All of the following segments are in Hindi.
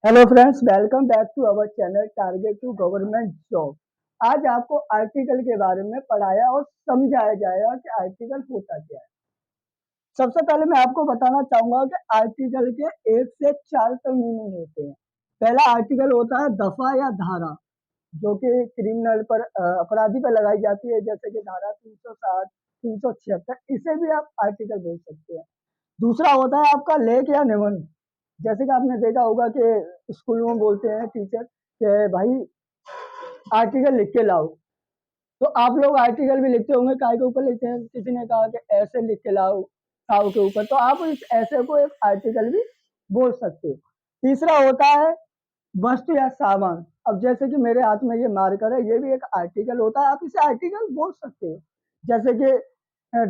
Hello friends, welcome back to our channel target to government job. आज आपको आर्टिकल के बारे में पढ़ाया और समझाया जाएगा कि आर्टिकल होता क्या है। सबसे पहले मैं आपको बताना चाहूंगा कि आर्टिकल के एक से चार तो मीनिंग होते हैं। पहला आर्टिकल होता है दफा या धारा, जो कि क्रिमिनल पर अपराधी पर लगाई जाती है, जैसे कि धारा 360, 376, इसे भी आप आर्टिकल बोल सकते हैं। दूसरा होता है आपका लेख या निबंध। जैसे कि आपने देखा होगा कि स्कूलों में बोलते हैं टीचर कि भाई आर्टिकल लिख के लाओ, तो आप लोग आर्टिकल भी लिखते होंगे, काय के ऊपर लिखते हैं? किसी ने कहा कि ऐसे लिख के लाओ ताऊ के ऊपर, तो आप इस ऐसे को एक आर्टिकल भी बोल सकते हो। तीसरा होता है वस्तु या सामान। अब जैसे कि मेरे हाथ में ये मार्कर है, ये भी एक आर्टिकल होता है, आप इसे आर्टिकल बोल सकते हो। जैसे कि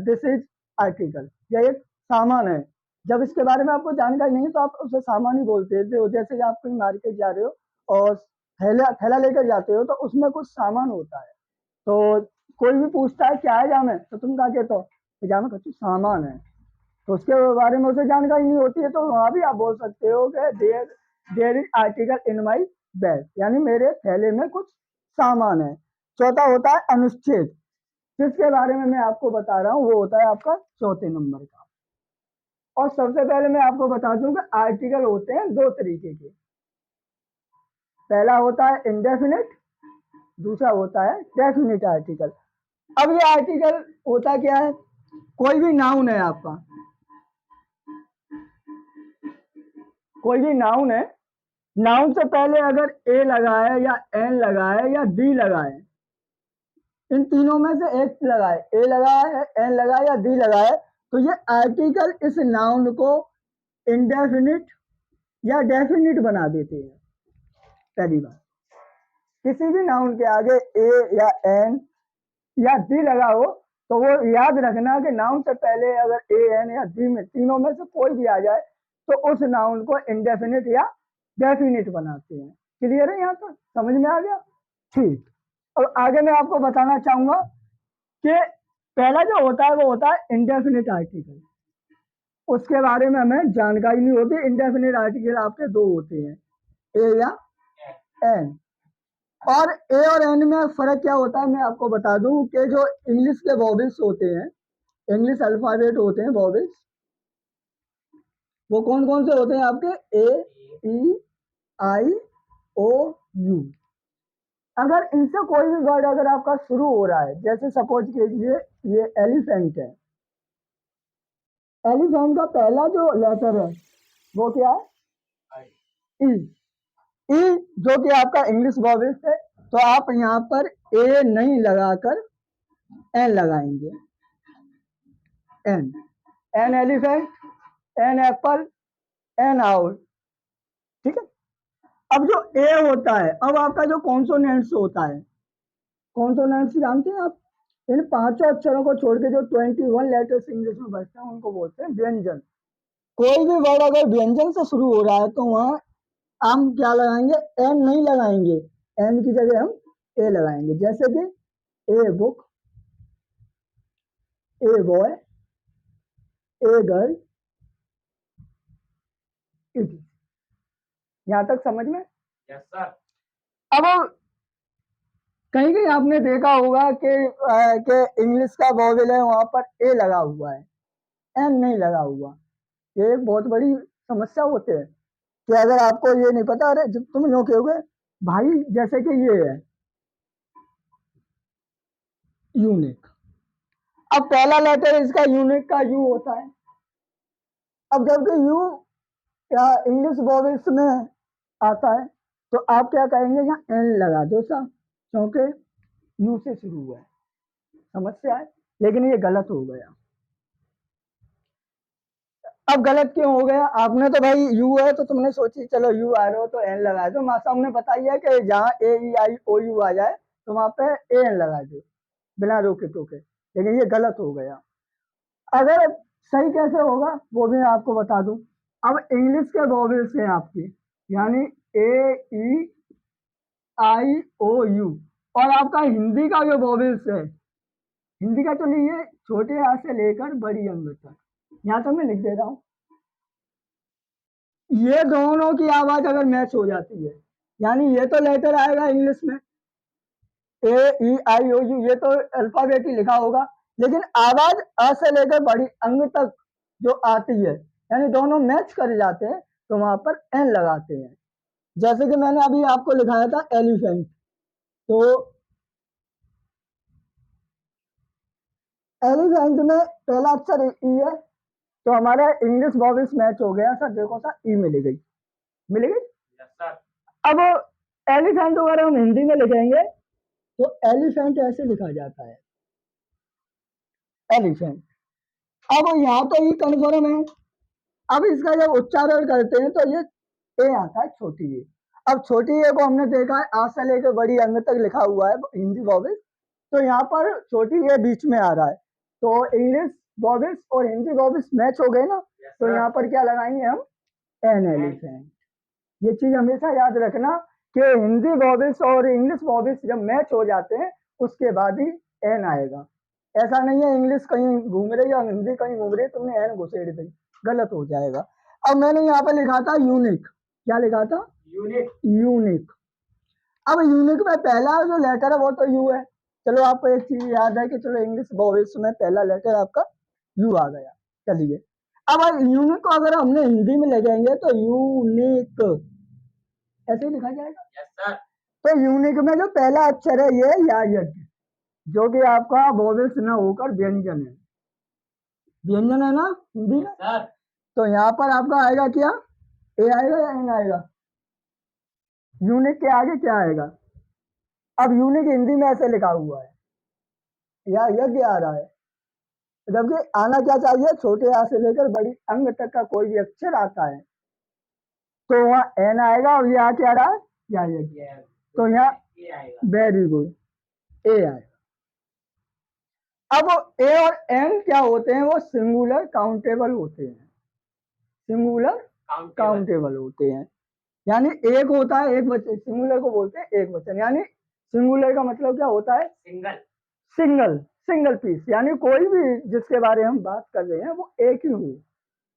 दिस इज आर्टिकल, यह एक सामान है। जब इसके बारे में आपको जानकारी नहीं है तो आप उसे सामान ही बोलते हो। जैसे कि आप कहीं मार्केट जा रहे हो और थैला थैला लेकर जाते हो, तो उसमें कुछ सामान होता है। तो कोई भी पूछता है क्या है जामे, तो तुम क्या कहते हो? जामे कुछ सामान है। तो उसके बारे में उसे जानकारी नहीं होती है, तो वहां भी आप बोल सकते हो कि there is article in my bag, यानी मेरे थैले में कुछ सामान है। चौथा होता है अनुच्छेद, जिसके बारे में मैं आपको बता रहा हूँ, वो होता है आपका चौथे नंबर का। और सबसे पहले मैं आपको बता दूं कि आर्टिकल होते हैं दो तरीके के। पहला होता है इंडेफिनिट, दूसरा होता है डेफिनिट आर्टिकल। अब ये आर्टिकल होता क्या है? कोई भी नाउन है आपका, कोई भी नाउन है, नाउन से पहले अगर ए लगाए या एन लगाए या डी लगाए, इन तीनों में से एक लगाए, ए लगाए, एन लगाए या डी लगाए, तो ये आर्टिकल इस नाउन को इंडेफिनिट या डेफिनिट बना देते हैं। पहली बात, किसी भी नाउन के आगे ए या एन या डी लगा हो, तो वो याद रखना कि नाउन से पहले अगर ए एन या डी में तीनों में से कोई भी आ जाए, तो उस नाउन को इंडेफिनिट या डेफिनिट बनाते हैं। क्लियर है? यहाँ तक समझ में आ गया? ठीक। और आगे मैं आपको बताना चाहूंगा कि पहला जो होता है वो होता है इंडेफिनिट आर्टिकल। उसके बारे में हमें जानकारी नहीं होती। इंडेफिनिट आर्टिकल आपके दो होते हैं, ए या एन। और ए और एन में फर्क क्या होता है मैं आपको बता दूं कि जो इंग्लिश के वॉवेल्स होते हैं, इंग्लिश अल्फाबेट होते हैं वॉवेल्स, वो कौन कौन से होते हैं आपके? ए, ई, आई, ओ, यू। अगर इनसे कोई भी वर्ड अगर आपका शुरू हो रहा है, जैसे सपोज कीजिए ये एलिफेंट है, एलिफेंट का पहला जो लेटर है वो क्या है? ई। ई जो कि आपका इंग्लिश वॉवेल्स है, तो आप यहाँ पर ए नहीं लगाकर एन लगाएंगे। An, an elephant, an apple, an owl. ठीक है। अब जो ए होता है, अब आपका जो कॉन्सोनेंट्स होता है, कॉन्सोनेंट्स जानते हैं आप? इन पांचों अक्षरों को छोड़ के जो 21 लेटर्स इंग्लिश में बचते हैं उनको बोलते हैं व्यंजन। कोई भी वर्ड अगर व्यंजन से शुरू हो रहा है तो वहां हम क्या लगाएंगे? एन नहीं लगाएंगे, एन की जगह हम ए लगाएंगे। जैसे कि a book, a boy, a girl, it. यहां तक समझ में? Yes sir. अब कहीं कहीं आपने देखा होगा कि इंग्लिश का वॉवेल है वहां पर ए लगा हुआ है, एन नहीं लगा हुआ। ये एक बहुत बड़ी समस्या होती है कि अगर आपको ये नहीं पता, अरे जब तुम यूं कहोगे भाई, जैसे कि ये है यूनिक, अब पहला लेटर इसका यूनिक का यू होता है। अब जबकि यू या इंग्लिश वॉवेल्स में आता है, तो आप क्या कहेंगे? यहाँ एन लगा दो सा, क्योंकि यू से शुरू हुआ है। समस्या है, लेकिन ये गलत हो गया। अब गलत क्यों हो गया? आपने तो भाई यू है तो तुमने सोची चलो यू आ रहे हो तो एन लगा दो। माँ साहब ने बताई है कि जहाँ ए ई आई ओ यू आ जाए तो वहां पे ए एन लगा दो बिना रोके टोके, लेकिन ये गलत हो गया। अगर सही कैसे होगा वो भी मैं आपको बता दूं। अब इंग्लिश के वॉवेल्स हैं आपकी, यानी ए ई आई ओ यू, और आपका हिंदी का जो वॉवेल्स है, हिंदी का तो नहीं है, छोटे आ से लेकर बड़ी अंग तक, यहाँ तो मैं लिख दे रहा हूँ। ये दोनों की आवाज अगर मैच हो जाती है, यानी ये तो लेटर आएगा इंग्लिश में ए ई आई ओ यू, ये तो अल्फाबेट ही लिखा होगा, लेकिन आवाज अ से लेकर बड़ी अंग तक जो आती है, यानी दोनों मैच कर जाते हैं, तो वहां पर एन लगाते हैं। जैसे कि मैंने अभी आपको लिखाया था एलिफेंट, तो एलिफेंट में पहला अक्षर ई है, तो हमारा इंग्लिश वॉवेल्स मैच हो गया सर, देखो सर ई मिल गई, मिल गई। Yes sir. अब एलिफेंट अगर हम हिंदी में लिखेंगे तो एलिफेंट ऐसे लिखा जाता है, एलिफेंट। अब यहाँ तो ये कन्फर्म है। अब इसका जब उच्चारण करते हैं तो ये ए आता है, छोटी ए। अब छोटी ए को हमने देखा है आ से लेकर बड़ी अंग तक लिखा हुआ है हिंदी वॉवेल्स, तो यहाँ पर छोटी ए बीच में आ रहा है, तो इंग्लिश वॉवेल्स और हिंदी वॉवेल्स मैच हो गए ना, तो यहाँ पर क्या लगाएंगे हम, एन एलिफेंट। ये चीज हमेशा याद रखना कि हिंदी वॉवेल्स और इंग्लिश वॉवेल्स जब मैच हो जाते हैं उसके बाद ही एन आएगा। ऐसा नहीं है इंग्लिश कहीं घूम रही है और हिंदी कहीं घूम रही है, तुमने एन घुसेड़ दी, गलत हो जाएगा। अब मैंने यहाँ पे लिखा था यूनिक, क्या लिखा था, यूनिक। यूनिक। अब यूनिक में पहला जो लेटर है वो तो यू है। चलो आपको एक चीज याद है कि चलो इंग्लिश वॉवेल्स में पहला लेटर आपका यू आ गया, चलिए। अब यूनिक को अगर हमने हिंदी में लगाएंगे तो यूनिक ऐसे ही लिखा जाएगा। Yes sir. तो यूनिक में जो पहला अक्षर है ये या यज्ञ, जो कि आपका वोवेल्स न होकर व्यंजन है, व्यंजन है ना हिंदी में। सर। तो यहाँ पर आपका आएगा क्या, ए आएगा या एन आएगा, यूनिक के आगे क्या आएगा। अब यूनिक हिंदी में ऐसे लिखा हुआ है, या यज्ञ आ रहा है, जबकि आना क्या चाहिए, छोटे आ से लेकर बड़ी अंग तक का कोई भी अक्षर आता है तो वहाँ एन आएगा, और यहाँ क्या रहा है, या यज्ञ। तो यहाँ ए आएगा, वेरी गुड, ए आएगा। अब ए और एन क्या होते हैं, वो सिंगुलर काउंटेबल होते हैं, सिंगुलर काउंटेबल होते हैं। यानी एक होता है एक वचन, सिंगुलर को बोलते हैं एक वचन, यानी सिंगुलर का मतलब क्या होता है, सिंगल, सिंगल, सिंगल पीस, यानी कोई भी जिसके बारे में हम बात कर रहे हैं वो एक ही हो,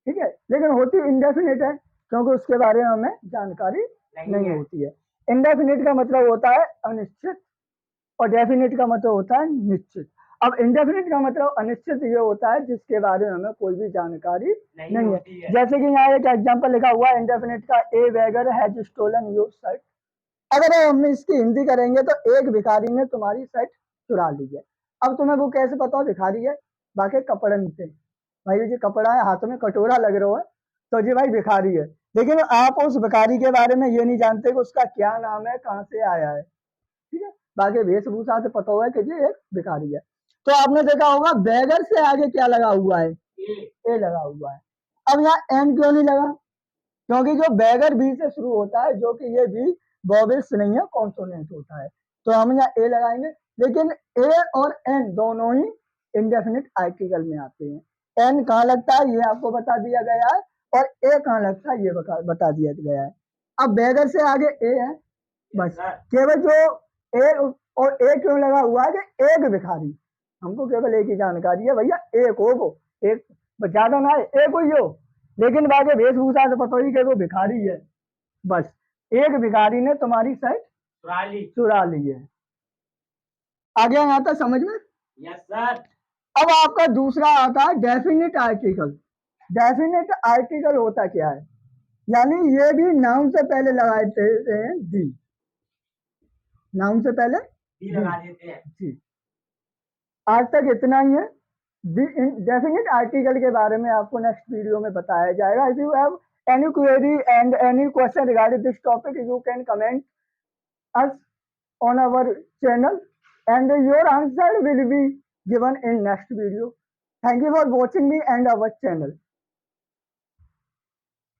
ठीक है। लेकिन होती इंडेफिनिट है, क्योंकि उसके बारे में हमें जानकारी नहीं होती है। इंडेफिनिट का मतलब होता है अनिश्चित, और डेफिनिट का मतलब होता है निश्चित। अब इंडेफिनिट का मतलब अनिश्चित ये होता है जिसके बारे में हमें कोई भी जानकारी नहीं है। जैसे कि यहाँ एक एग्जांपल लिखा हुआ है इंडेफिनिट का, ए बेगर हैज स्टोलन योर शर्ट। अगर हम इसकी हिंदी करेंगे तो एक भिखारी ने तुम्हारी शर्ट चुरा ली है। अब तुम्हें वो कैसे पता हो भिखारी है, बाकी कपड़न से, भाई जी कपड़ा है हाथ में कटोरा लग रहा है तो जी भाई भिखारी है, लेकिन आप उस भिखारी के बारे में ये नहीं जानते कि उसका क्या नाम है, कहाँ से आया है, ठीक है। बाकी वेशभूषा से पता होगा कि ये एक भिखारी है। तो आपने देखा होगा बैगर से आगे क्या लगा हुआ है, ए लगा हुआ है। अब यहाँ एन क्यों नहीं लगा, क्योंकि जो बैगर बी से शुरू होता है, जो कि ये भी वॉवेल्स नहीं है, कॉन्सोनेंट होता है, तो हम यहाँ ए लगाएंगे। लेकिन ए और एन दोनों ही इंडेफिनिट आर्टिकल में आते हैं। एन कहाँ लगता है ये आपको बता दिया गया है, और ए कहाँ लगता है ये बता दिया गया है। अब बैगर से आगे ए है, बस केवल जो ए और ए क्यों लगा हुआ है कि एक भिखारी, हमको केवल एक ही जानकारी है भैया, एक हो वो, एक ज्यादा ना है, एक ही हो, लेकिन बाकी वेशभूषा से पता ही कि वो भिखारी है, बस एक भिखारी ने तुम्हारी शर्ट चुरा ली है। आ गया यहाँ तक समझ में। Yes sir. अब आपका दूसरा आता है डेफिनिट आर्टिकल। डेफिनिट आर्टिकल होता क्या है, यानी ये भी नाउन से पहले लगाते हैं दी, नाउन से पहले दी लगा देते हैं जी। आज तक इतना ही है। डेफिनिट आर्टिकल के बारे में आपको नेक्स्ट वीडियो में बताया जाएगा। If you have any query and any question regarding this topic, you can comment us on our channel and your answer will be given in next video. Thank you for watching me and our channel.